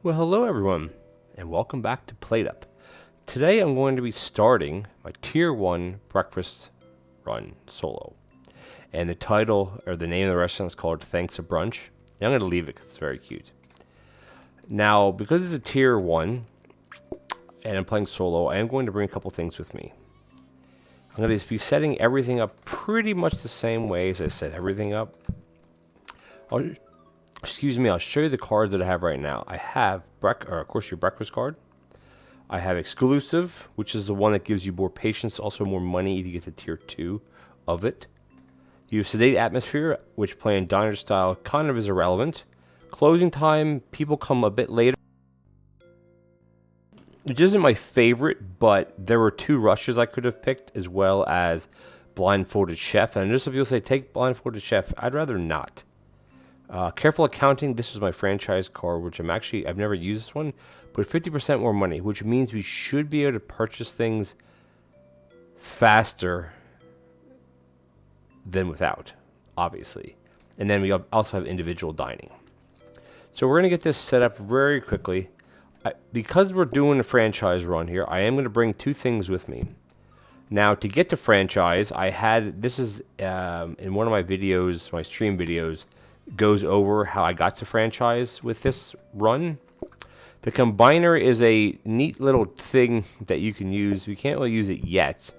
Well, hello everyone, and welcome back to PlateUp. Today I'm going to be starting my Tier 1 breakfast run solo. And the title, or the name of the restaurant is called Thanks a Brunch. And I'm going to leave it because it's very cute. Now, because it's a Tier 1, and I'm playing solo, I am going to bring a couple things with me. I'm going to be setting everything up pretty much the same way as I set everything up. I'll show you the cards that I have right now. I have, of course, your breakfast card. I have exclusive, which is the one that gives you more patience, also more money if you get to tier 2 of it. You have sedate atmosphere, which playing diner style kind of is irrelevant. Closing time, people come a bit later, which isn't my favorite, but there were 2 rushes I could have picked, as well as blindfolded chef. And I know some people say take blindfolded chef. I'd rather not. Careful accounting, this is my franchise card, which I've never used this one, but 50% more money, which means we should be able to purchase things faster than without, obviously. And then we also have individual dining. So we're going to get this set up very quickly. Because we're doing a franchise run here, I am going to bring 2 things with me. Now, to get to franchise, this is in one of my videos, my stream videos, goes over how I got to franchise with this run. The combiner is a neat little thing that you can use. We can't really use it yet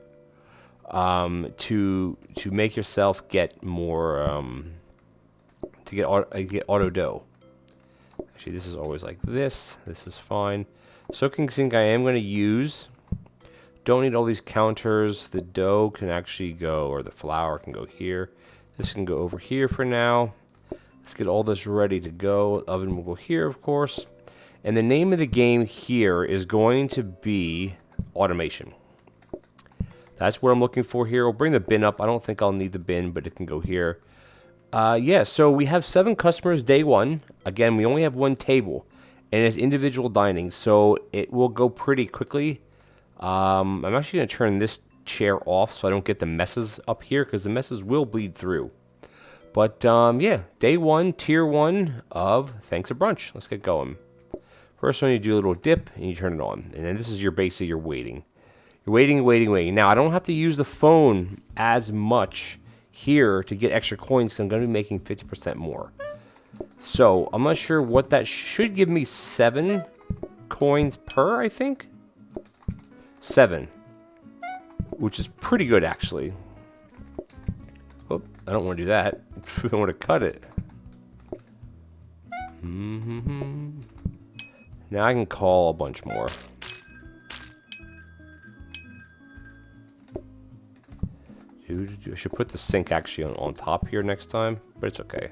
to make yourself get more to get auto dough. Actually, this is always like this. This is fine. Soaking sink I am going to use. Don't need all these counters. The dough can actually go, or the flour can go here. This can go over here for now. Let's get all this ready to go. The oven will go here, of course. And the name of the game here is going to be automation. That's what I'm looking for here. We'll bring the bin up. I don't think I'll need the bin, but it can go here. So we have 7 customers day 1. Again, we only have 1 table, and it's individual dining, so it will go pretty quickly. I'm actually going to turn this chair off so I don't get the messes up here, because the messes will bleed through. But, day 1, tier 1 of Thanks a Brunch. Let's get going. First one, you do a little dip, and you turn it on. And then this is basically your waiting. You're waiting. Now, I don't have to use the phone as much here to get extra coins, because I'm going to be making 50% more. So, I'm not sure what that should give me. 7 coins per, I think? 7. Which is pretty good, actually. Oh, I don't want to do that. I want to cut it. Now I can call a bunch more. I should put the sink actually on top here next time, but it's okay.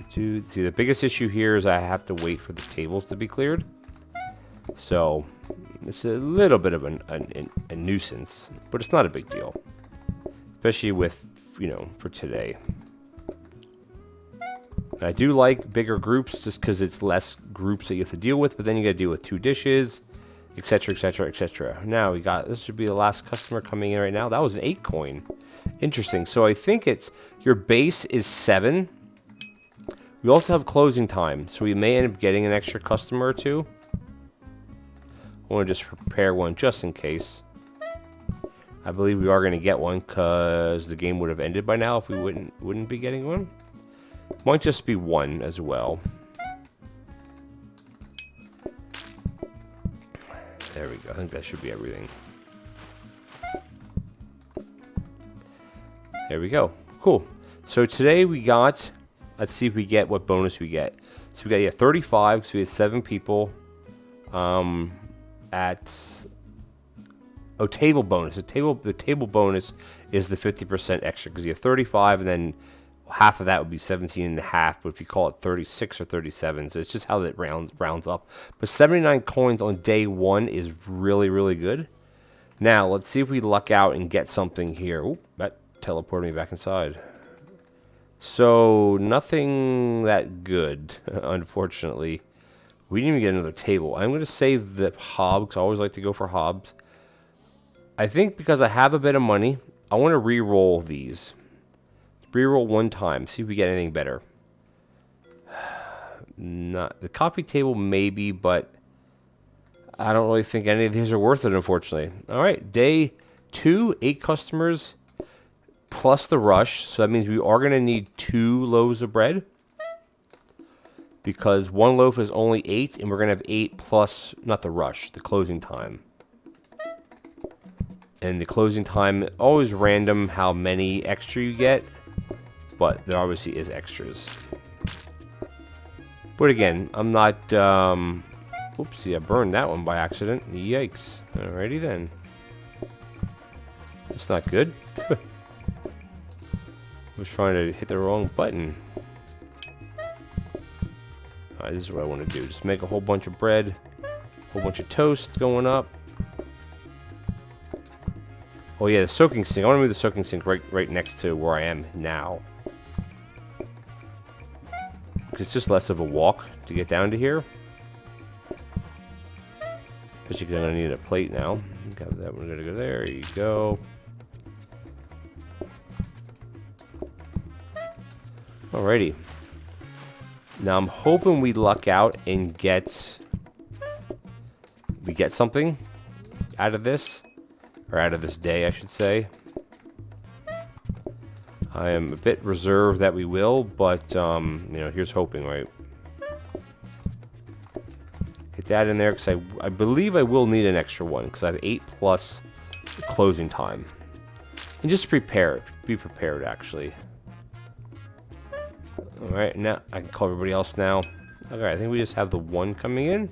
See, the biggest issue here is I have to wait for the tables to be cleared. So, it's a little bit of a nuisance, but it's not a big deal. Especially with, for today. And I do like bigger groups just because it's less groups that you have to deal with, but then you got to deal with 2 dishes, etc., etc., etc. Now this should be the last customer coming in right now. That was an 8 coin. Interesting. So I think your base is 7. We also have closing time, so we may end up getting an extra customer or 2. I want to just prepare one just in case. I believe we are going to get one because the game would have ended by now if we wouldn't be getting one. Might just be 1 as well. There we go. I think that should be everything. There we go. Cool. So today we got, let's see if we get what bonus we get. So we got 35 because we had 7 people. Table bonus. The table bonus is the 50% extra because you have 35, and then half of that would be 17 and a half. But if you call it 36 or 37, so it's just how that rounds up. But 79 coins on day 1 is really, really good. Now let's see if we luck out and get something here. Oop, that teleported me back inside. So nothing that good, unfortunately. We didn't even get another table. I'm going to save the hob because I always like to go for hobs. I think because I have a bit of money, I want to re-roll these. Re-roll 1 time. See if we get anything better. not the coffee table maybe, but I don't really think any of these are worth it, unfortunately. All right, day 2, 8 customers plus the rush. So that means we are going to need 2 loaves of bread because 1 loaf is only 8, and we're going to have 8 plus, not the rush, the closing time. And the closing time, always random how many extra you get, but there obviously is extras. But again, I'm not, oopsie, I burned that one by accident. Yikes. Alrighty then. That's not good. I was trying to hit the wrong button. Alright, this is what I want to do. Just make a whole bunch of bread, a whole bunch of toast going up. Oh yeah, the soaking sink. I want to move the soaking sink right next to where I am now. Because it's just less of a walk to get down to here. But you're going to need a plate now. Got that one going to go there. There you go. Alrighty. Now I'm hoping we luck out and we get something out of this. Or out of this day, I should say. I am a bit reserved that we will, but, you know, here's hoping, right? Get that in there, because I believe I will need an extra one, because I have 8 plus closing time. And just prepare it. Be prepared, actually. Alright, now I can call everybody else now. Alright, I think we just have the 1 coming in.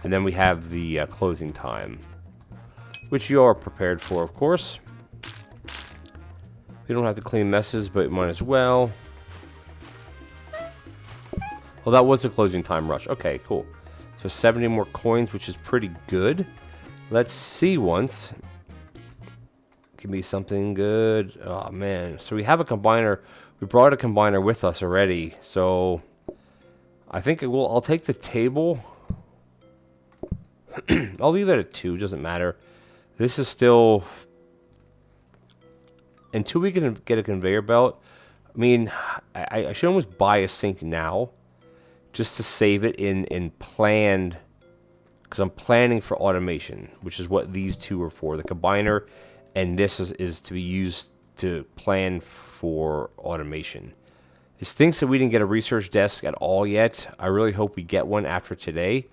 And then we have the closing time. Which you are prepared for, of course. We don't have to clean messes, but might as well. Well, that was the closing time rush. Okay, cool. So 70 more coins, which is pretty good. Let's see once. Give me something good. Oh, man. So we have a combiner. We brought a combiner with us already. So I think I'll take the table. I'll leave it at 2. Doesn't matter. This is still, until we can get a conveyor belt, I mean, I should almost buy a sink now, just to save it in planned, because I'm planning for automation, which is what these 2 are for. The combiner, and this is to be used to plan for automation. It stinks that we didn't get a research desk at all yet. I really hope we get one after today.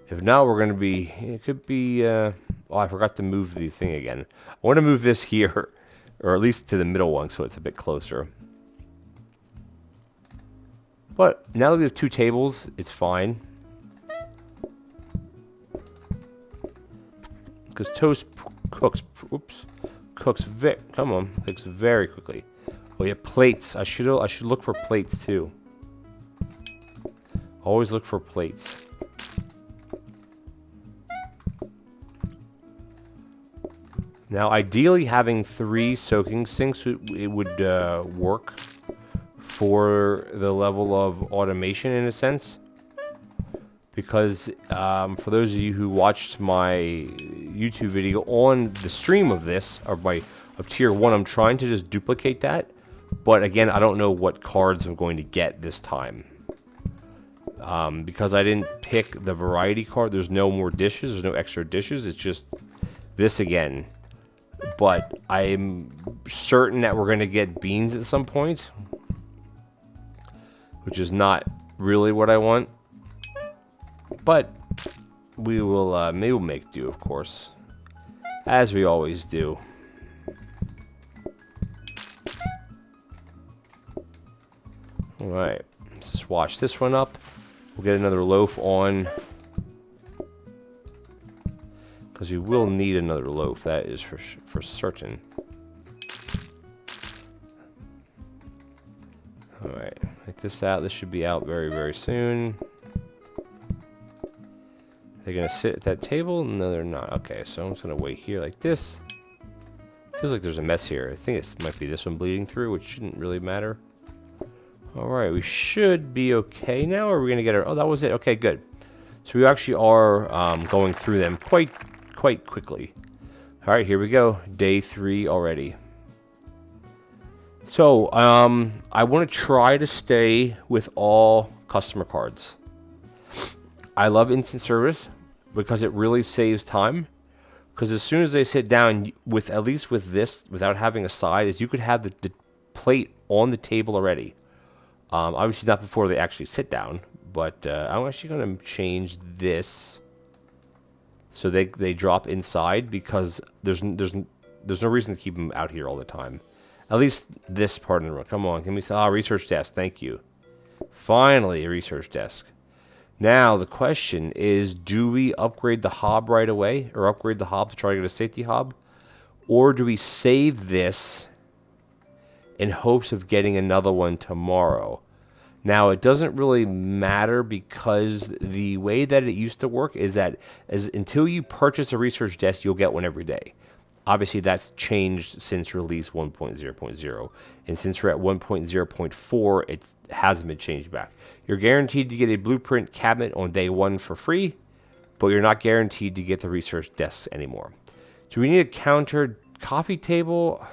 If not, we're going to be, it could be, oh, I forgot to move the thing again. I want to move this here, or at least to the middle one, so it's a bit closer. But now that we have 2 tables, it's fine. Because toast cooks, cooks very quickly. Oh yeah, plates. I should look for plates too. Always look for plates. Now, ideally, having 3 soaking sinks it would work for the level of automation, in a sense. Because for those of you who watched my YouTube video on the stream of this, or of tier 1, I'm trying to just duplicate that. But again, I don't know what cards I'm going to get this time. Because I didn't pick the variety card, there's no more dishes, there's no extra dishes, it's just this again. But I'm certain that we're going to get beans at some point, which is not really what I want. But we will, maybe we'll make do, of course, as we always do. All right, let's just wash this one up. We'll get another loaf on, because we will need another loaf. That is for certain. All right, take this out. This should be out very, very soon. They're gonna sit at that table? No, they're not. Okay, so I'm just gonna wait here like this. Feels like there's a mess here. I think it might be this one bleeding through, which shouldn't really matter. All right, we should be okay now. Or are we gonna get our? Oh, that was it. Okay, good. So we actually are going through them quite quickly. All right, here we go. Day 3 already. So, I want to try to stay with all customer cards. I love instant service because it really saves time. Because as soon as they sit down, with at least with this, without having a side, is you could have the plate on the table already. Obviously not before they actually sit down, but I'm actually going to change this so they drop inside because there's no reason to keep them out here all the time. At least this part of the room. Come on, give me some research desk. Thank you. Finally, a research desk. Now, the question is, do we upgrade the hob right away? Or upgrade the hob to try to get a safety hob? Or do we save this in hopes of getting another one tomorrow? Now, it doesn't really matter because the way that it used to work is that until you purchase a research desk, you'll get one every day. Obviously, that's changed since release 1.0.0. And since we're at 1.0.4, it hasn't been changed back. You're guaranteed to get a blueprint cabinet on day one for free, but you're not guaranteed to get the research desks anymore. Do we need a counter coffee table?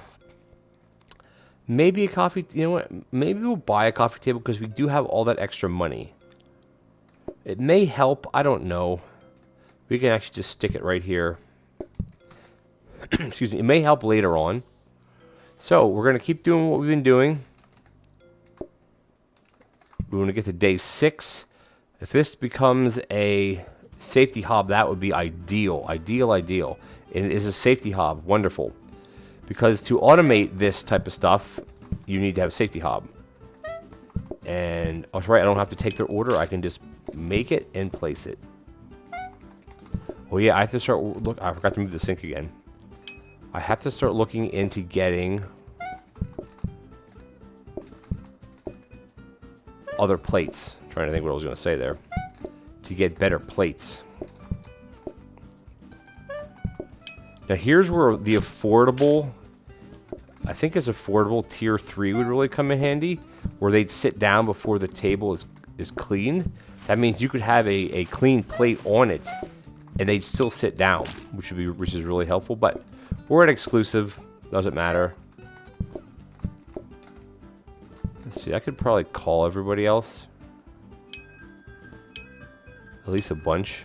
Maybe a coffee, you know what? Maybe we'll buy a coffee table because we do have all that extra money. It may help, I don't know. We can actually just stick it right here. Excuse me, it may help later on. So we're going to keep doing what we've been doing. We want to get to day 6. If this becomes a safety hob, that would be ideal. Ideal. And it is a safety hob. Wonderful. Because to automate this type of stuff, you need to have a safety hob. And that's right, I don't have to take their order. I can just make it and place it. Oh yeah, I have to start look. I forgot to move the sink again. I have to start looking into getting other plates. I'm trying to think what I was going to say there. To get better plates. Now here's where the affordable, I think as affordable tier 3 would really come in handy, where they'd sit down before the table is cleaned. That means you could have a clean plate on it, and they'd still sit down, which is really helpful. But we're at exclusive, doesn't matter. Let's see, I could probably call everybody else, at least a bunch.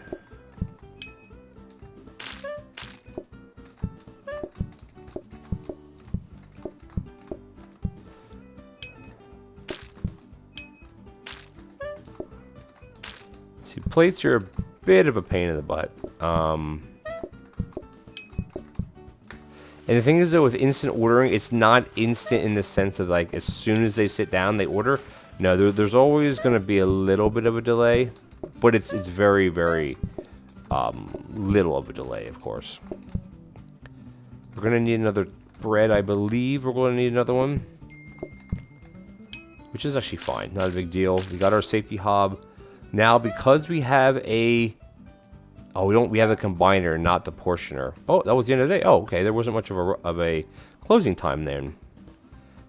See, plates are a bit of a pain in the butt. And the thing is, though, with instant ordering, it's not instant in the sense of, like, as soon as they sit down, they order. No, there's always going to be a little bit of a delay. But it's very, very little of a delay, of course. We're going to need another bread, I believe. We're going to need another one. Which is actually fine. Not a big deal. We got our safety hob. Now, because we have a... Oh, we have a combiner, not the portioner. Oh, that was the end of the day. Oh, okay. There wasn't much of a closing time then.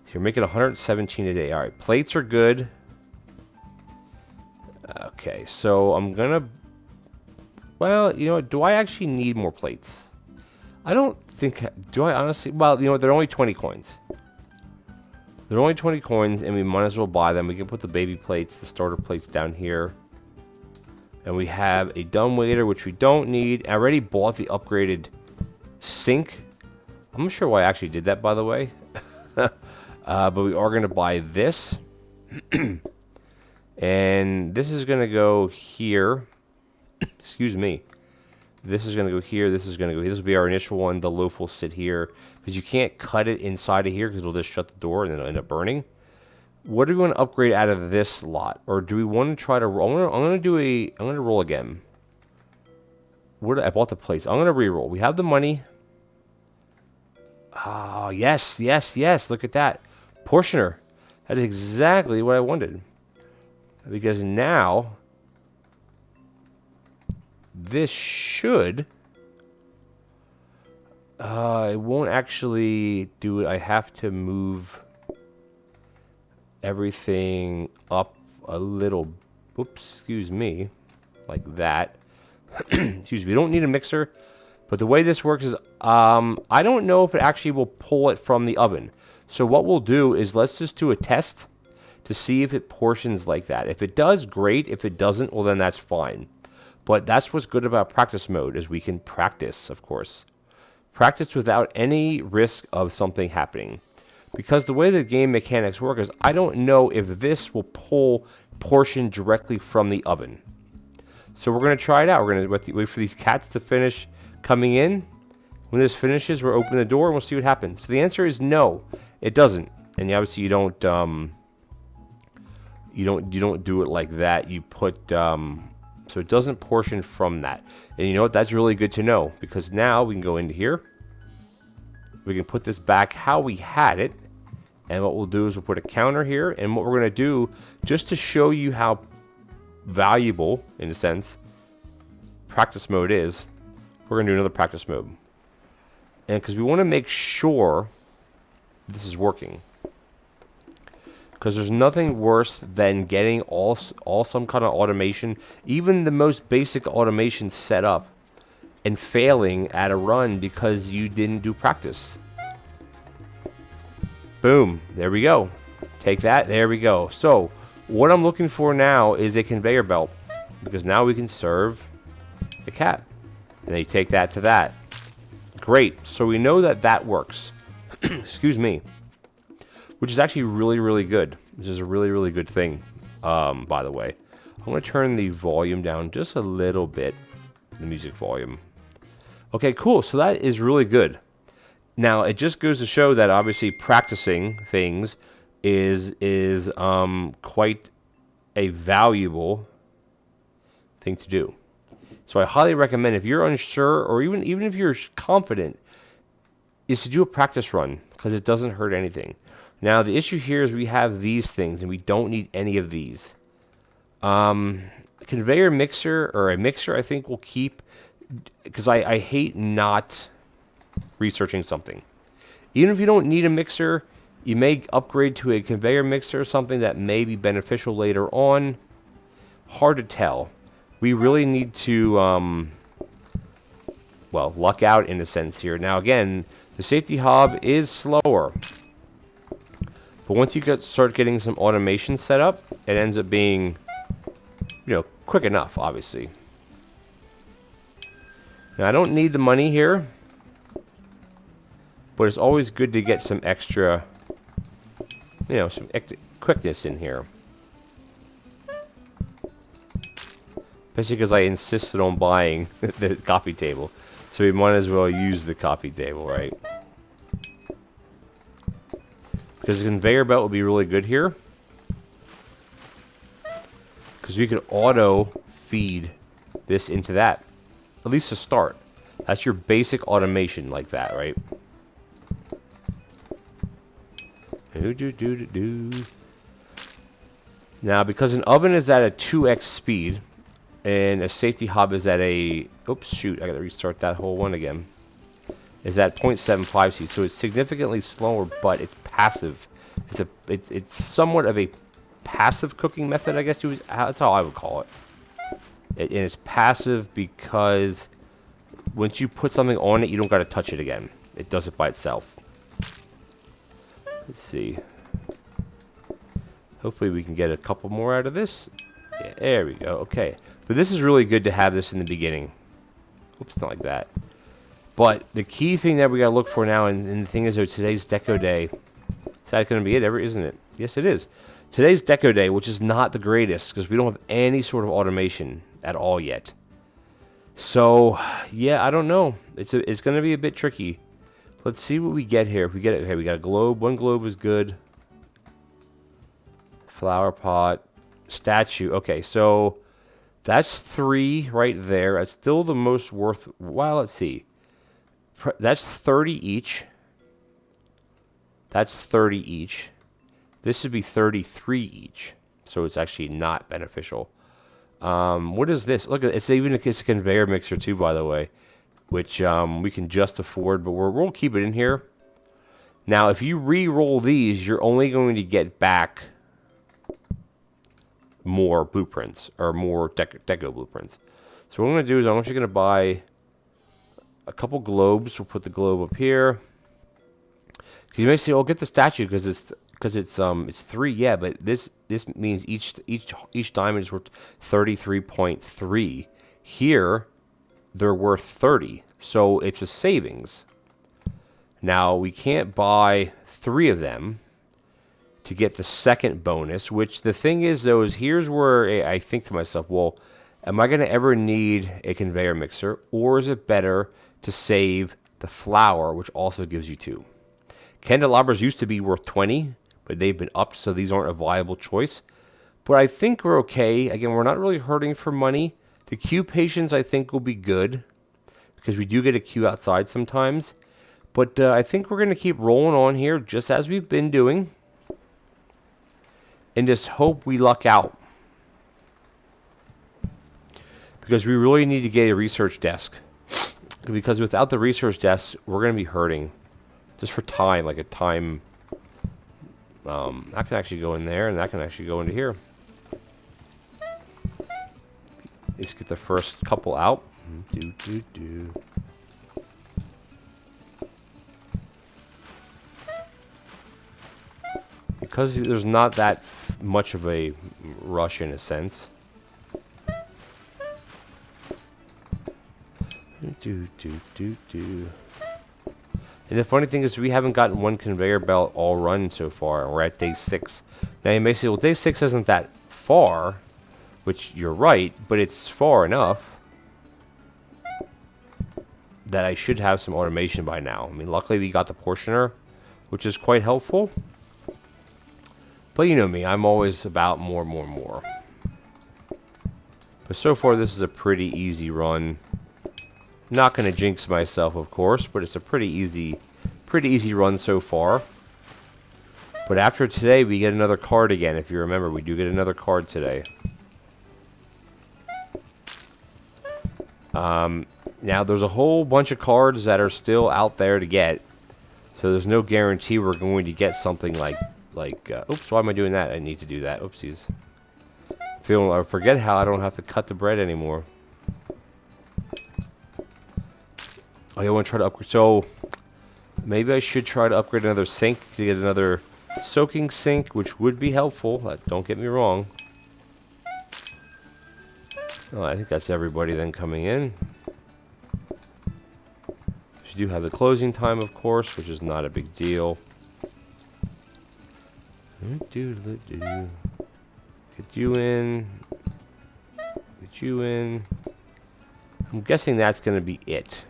So you're making 117 a day. All right, plates are good. Okay, so I'm gonna... Well, you know what? Do I actually need more plates? I don't think... Do I honestly... Well, you know what? They're only 20 coins. They're only 20 coins, and we might as well buy them. We can put the baby plates, the starter plates down here. And we have a dumbwaiter, which we don't need. I already bought the upgraded sink. I'm not sure why I actually did that, by the way. But we are going to buy this. And this is going to go here. Excuse me. This is going to go here. This is going to go here. This will be our initial one. The loaf will sit here. Because you can't cut it inside of here because it'll just shut the door and then it'll end up burning. What do we want to upgrade out of this lot? Or do we want to try to roll? I'm going to roll again. I bought the plates. I'm going to re-roll. We have the money. Oh, yes. Look at that. Portioner. That is exactly what I wanted. Because now, this should... it won't actually do it. I have to move everything up a little. Oops, excuse me. Like that. Excuse me. We don't need a mixer. But the way this works is, I don't know if it actually will pull it from the oven. So what we'll do is let's just do a test to see if it portions like that. If it does, great. If it doesn't, well, then that's fine. But that's what's good about practice mode, is we can practice, of course. Practice without any risk of something happening. Because the way the game mechanics work is I don't know if this will pull portion directly from the oven. So we're going to try it out. We're going to wait for these cats to finish coming in. When this finishes, we'll open the door and we'll see what happens. So the answer is no, it doesn't. And obviously you don't do it like that. You put so it doesn't portion from that. And you know what? That's really good to know, because now we can go into here. We can put this back how we had it. And what we'll do is we'll put a counter here. And what we're going to do, just to show you how valuable, in a sense, practice mode is, we're going to do another practice mode. And because we want to make sure this is working. Because there's nothing worse than getting all some kind of automation, even the most basic automation set up, and failing at a run because you didn't do practice. Boom. There we go. Take that. There we go. So what I'm looking for now is a conveyor belt, because now we can serve the cat. And then you take that to that. Great. So we know that that works. Excuse me. Which is actually really, really good. Which is a really, really good thing, by the way. I'm going to turn the volume down just a little bit. The music volume. Okay, cool. So that is really good. Now, it just goes to show that obviously practicing things is quite a valuable thing to do. So I highly recommend, if you're unsure, or even if you're confident, is to do a practice run, because it doesn't hurt anything. Now, the issue here is we have these things, and we don't need any of these. Conveyor mixer, or a mixer, I think will keep, because I hate not researching something. Even if you don't need a mixer, you may upgrade to a conveyor mixer, something that may be beneficial later on. Hard to tell. We really need to, well, luck out in a sense here. Now, again, the safety hob is slower. But once you start getting some automation set up, it ends up being, quick enough, obviously. Now, I don't need the money here, but it's always good to get some extra, some quickness in here. Especially because I insisted on buying the coffee table. So we might as well use the coffee table, right? Because the conveyor belt will be really good here. Because we could auto feed this into that. At least to start. That's your basic automation like that, right? Now, because an oven is at a 2x speed, and a safety hob is at a, oops, shoot, I gotta restart that whole one again, is at 0.75 speed, so it's significantly slower, but it's passive. It's somewhat of a passive cooking method, I guess that's how I would call it. And it's passive because once you put something on it, you don't gotta touch it again. It does it by itself. Let's see. Hopefully we can get a couple more out of this. Yeah, there we go. Okay. But this is really good to have this in the beginning. Oops, not like that. But the key thing that we got to look for now, and the thing is, today's Deco Day. Is that going to be it? Isn't it? Yes, it is. Today's Deco Day, which is not the greatest, because we don't have any sort of automation at all yet. So, yeah, I don't know. It's going to be a bit tricky. Let's see what we get here. If we get it, okay, we got a globe. One globe is good. Flower pot. Statue. Okay, so that's 3 right there. That's still the most worthwhile. Let's see. That's 30 each. That's 30 each. This would be 33 each. So it's actually not beneficial. What is this? Look, it's even a conveyor mixer too, by the way, which we can just afford, but we'll keep it in here. Now, if you re-roll these, you're only going to get back more blueprints, or more deco blueprints. So what I'm going to do is I'm actually going to buy a couple globes. We'll put the globe up here. Because you may say, "Oh, get the statue because it's 3." Yeah, but this means each diamond is worth 33.3. Here, they're worth 30, so it's a savings. Now we can't buy 3 of them to get the second bonus. Which the thing is, though, is here's where I think to myself, well, am I going to ever need a conveyor mixer, or is it better to save the flour, which also gives you 2? Candelabras used to be worth 20, but they've been upped, so these aren't a viable choice. But I think we're okay. Again, we're not really hurting for money. The queue patience, I think, will be good, because we do get a queue outside sometimes. But I think we're going to keep rolling on here, just as we've been doing, and just hope we luck out. Because we really need to get a research desk. Because without the research desk, we're going to be hurting. Just for time, like a time. I can actually go in there, and that can actually go into here. Let's get the first couple out. Because there's not that much of a rush in a sense. And the funny thing is we haven't gotten one conveyor belt all run so far. We're at day 6. Now you may say, well, day 6 isn't that far, which you're right, but it's far enough that I should have some automation by now. I mean, luckily we got the portioner, which is quite helpful. But you know me, I'm always about more. But so far this is a pretty easy run. Not going to jinx myself, of course, but it's a pretty easy run so far. But after today, we get another card again. If you remember, we do get another card today. Now, there's a whole bunch of cards that are still out there to get. So there's no guarantee we're going to get something like oops, why am I doing that? I need to do that. Oopsies. I forget how I don't have to cut the bread anymore. I want to try to upgrade. So maybe I should try to upgrade another sink to get another soaking sink, which would be helpful. Don't get me wrong. Oh, I think that's everybody then coming in. We do have the closing time, of course, which is not a big deal. Get you in. Get you in. I'm guessing that's going to be it.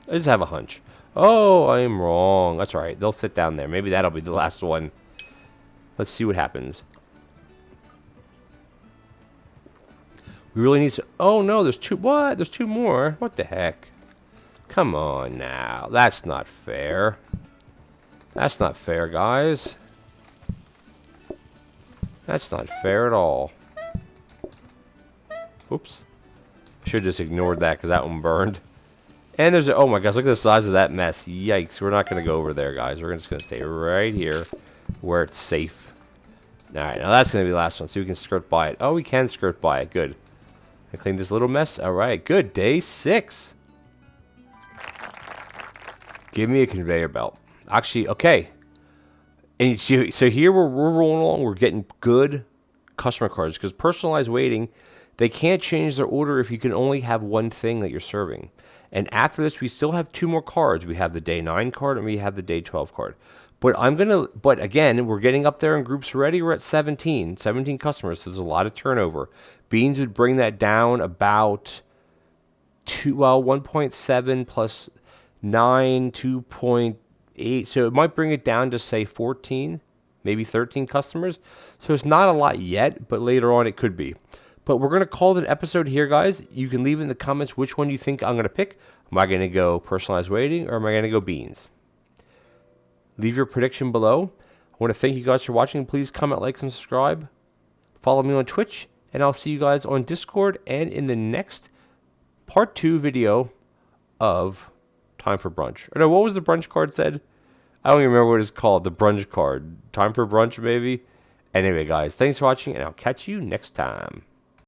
I just have a hunch. Oh, I'm wrong. That's all right. They'll sit down there. Maybe that'll be the last one. Let's see what happens. We really need to... Oh, no. There's 2... What? There's 2 more? What the heck? Come on now. That's not fair. That's not fair, guys. That's not fair at all. Oops. Should have just ignored that because that one burned. And there's a, oh my gosh, look at the size of that mess. Yikes, we're not going to go over there, guys. We're just going to stay right here where it's safe. Alright, now that's going to be the last one, so we can skirt by it. Oh, we can skirt by it. Good. I clean this little mess. Alright, good. Day 6. Give me a conveyor belt. Actually, okay. And so here we're rolling along. We're getting good customer cards because personalized waiting, they can't change their order if you can only have one thing that you're serving. And after this, we still have 2 more cards. We have the day 9 card and we have the day 12 card. But but again, we're getting up there in groups already. We're at 17 customers. So there's a lot of turnover. Beans would bring that down about 1.7 plus 9, 2.8. So it might bring it down to say 14, maybe 13 customers. So it's not a lot yet, but later on it could be. But we're going to call it an episode here, guys. You can leave in the comments which one you think I'm going to pick. Am I going to go personalized waiting or am I going to go beans? Leave your prediction below. I want to thank you guys for watching. Please comment, like, and subscribe. Follow me on Twitch. And I'll see you guys on Discord and in the next part 2 video of Time for Brunch. Or no, what was the brunch card said? I don't even remember what it's called. The brunch card. Time for Brunch, maybe? Anyway, guys, thanks for watching, and I'll catch you next time.